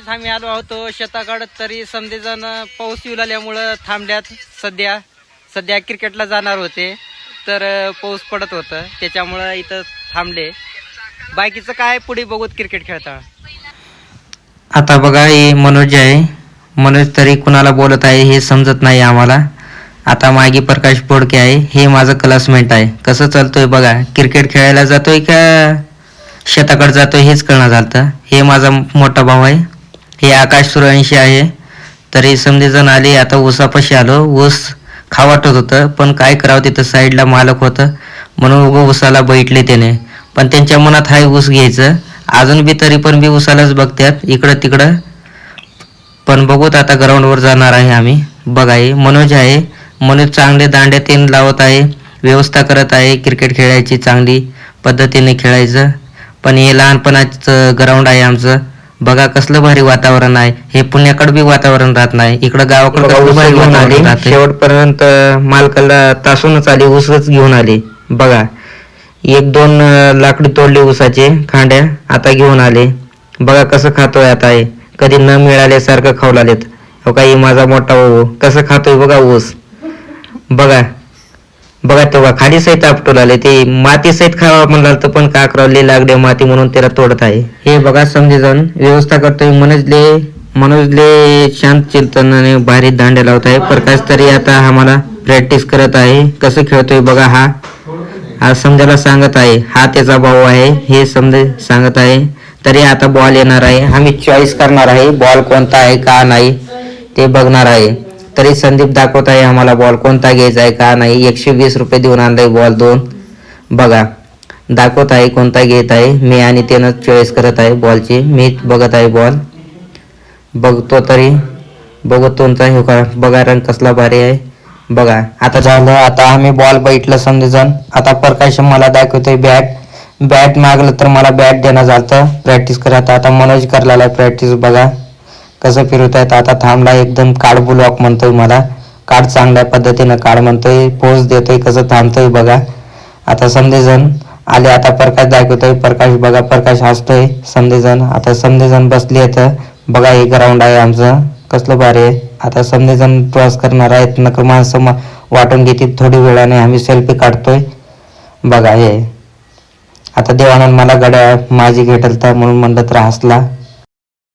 मंडळीच आम्ही आलो आहोत शेताकडे. तरी समजेजण पाऊस येऊ लागल्यामुळं थांबल्यात. सध्या क्रिकेटला जाणार होते तर पाऊस पडत होतं त्याच्यामुळं इथं थांबले. बाकीचं काय पुढे बघूत क्रिकेट खेळता. आता बघा हे मनोज आहे. मनोज तरी कुणाला बोलत आहे हे समजत नाही आम्हाला. आता मागे प्रकाश बोडके आहे, हे माझं क्लासमेट आहे. कसं चालतोय बघा, क्रिकेट खेळायला जातोय का शेताकडे जातोय हेच कळणार झालं. हे माझा मोठा भाऊ आहे. हे आकाश सूर्यवंशी आहे. तरी समजेजण आले. आता ऊसापाशी आलो. ऊस खा वाटत होतं पण काय करावं, तिथं साईडला मालक होतं म्हणून उगं ऊसाला बैठले त्याने. पण त्यांच्या मनात हाय ऊस घ्यायचं. अजून बी तरी पण बी ऊसालाच बघतात इकडं तिकडं. पण बघूत आता ग्राउंडवर जाणार आहे आम्ही. बघा हे मनोज आहे. मनोज चांगले दांड्या तीन लावत आहे, व्यवस्था करत आहे क्रिकेट खेळायची, चांगली पद्धतीने खेळायचं. पण हे लहानपणाचं ग्राउंड आहे आमचं. बघा कसलं भारी वातावरण आहे. हे पुण्याकडे बी वातावरण राहत नाही. इकडं गावाकडे कसलं भारी वातावरण राहते. शेवटपर्यंत मालकाला तासूनच आली, ऊसच घेऊन आले. बघा 1-2 लाकडी तोडले ऊसाचे खांड्या, आता घेऊन आले. बघा कसं खातोय आता. हे कधी न मिळाल्यासारखं खाऊ लागलेत. हो काही माझा मोठा भाऊ कसं खातोय बघा ऊस. बघा बघा तेव्हा खाली सहित आपटू लागले. ते माती सहित खावा म्हणलं तर पण का करावले लागले माती म्हणून त्याला तोडत आहे. हे बघा समजेजण व्यवस्था करतोय. मनोजले शांत चिंतनाने भारी दांड्या लावत आहे. प्रकाश तरी आता आम्हाला प्रॅक्टिस करत आहे कसं खेळतोय बघा. हा समजायला सांगत आहे. हा त्याचा भाऊ आहे हे समजे सांगत आहे. तरी आता बॉल येणार आहे. आम्ही चॉईस करणार आहे बॉल कोणता आहे का नाही ते बघणार आहे. तरी संदीप दाखवत आहे आम्हाला बॉल कोणता घ्यायचा आहे का नाही. 120 रुपये देऊन आणलाय बॉल 2. बघा दाखवत आहे कोणता घेत आहे. मी आणि त्यानं चॉईस करत आहे बॉलची. मी बघत आहे बॉल, बघतो तरी बघतो तुमचा हे का. बघा रंग कसला भारी आहे. बघा आता झालं. आता आम्ही बॉल बैठलं समजेजण. आता प्रकाश मला दाखवतोय बॅट मागलं तर मला बॅट देणं झालं प्रॅक्टिस करत. आता मनोज करलेला प्रॅक्टिस. बघा कसं फिरवत आहेत. आता थांबला एकदम. काढ ब्लॉक म्हणतोय मला. काढ चांगल्या पद्धतीनं काढ म्हणतोय. पोज देतोय कसं थांबतोय बघा. आता समजेजण आले. आता प्रकाश दाखवतोय. प्रकाश बघा प्रकाश हसतोय. समजेजण आता समजेजण बसली येतं. बघा हे ग्राउंड आहे आमचं कसलं भारी आहे. आता समजेजण प्रवास करणार आहेत. नका माणसं वाटून घेतील. थोडी वेळाने आम्ही सेल्फी काढतोय. बघा हे आता देवानंद मला गड्या माझी घेतलता म्हणून म्हणलं तर हसला.